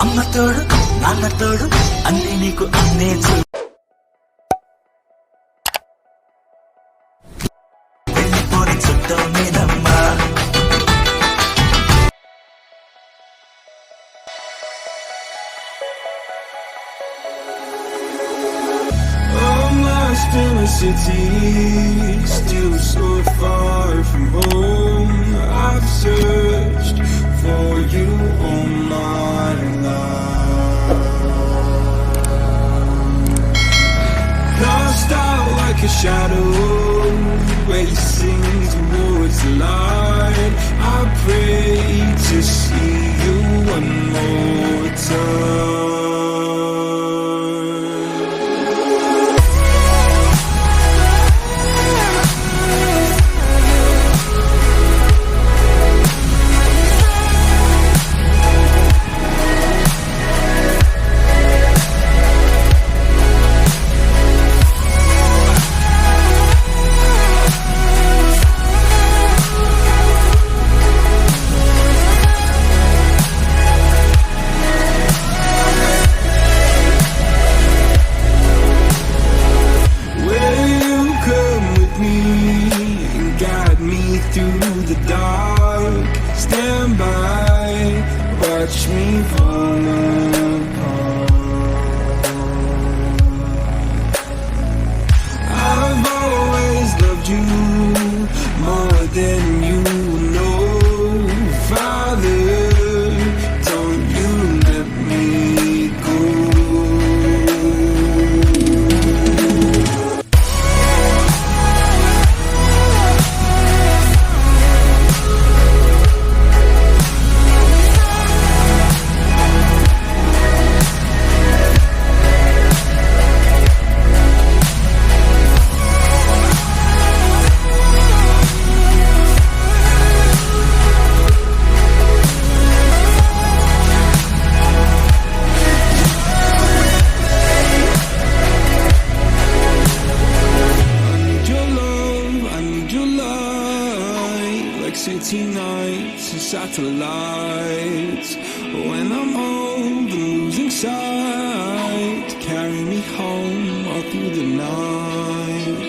అమ్మ తోడు నాన్న తోడు అన్ని నీకు అన్నే వెళ్ళిపోని చుట్టం మీదమ్మా In a city, still so far from home. I've searched for you all my life. Lost out like a shadow, racing towards the light. I pray to see you one more time. Through the dark, stand by, watch me fall apart. I've always loved you more than you know. Father, don't you let me go. City nights and satellites. When I'm old and losing sight, carry me home all through the night.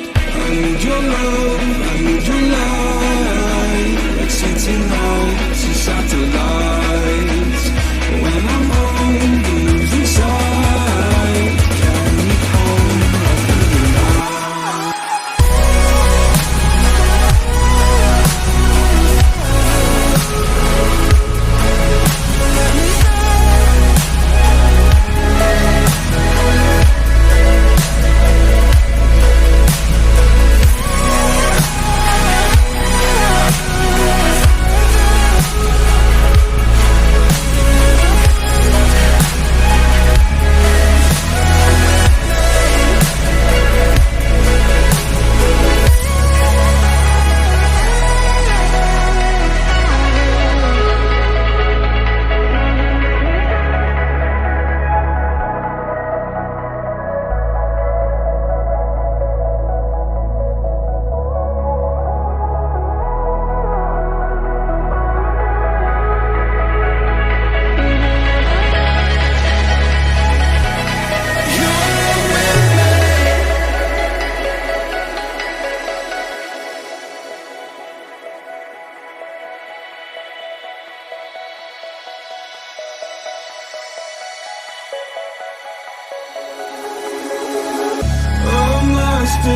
I need your love, I need your light. Like city nights and satellites. When I'm old and losing sight, carry me home all through the night.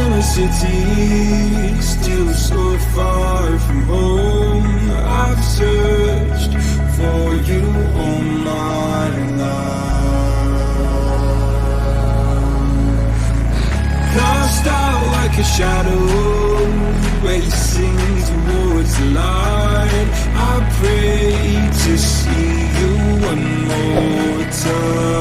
In a city, still so far from home. I've searched for you all my life. Lost out like a shadow, racing towards the light. I pray to see you one more time.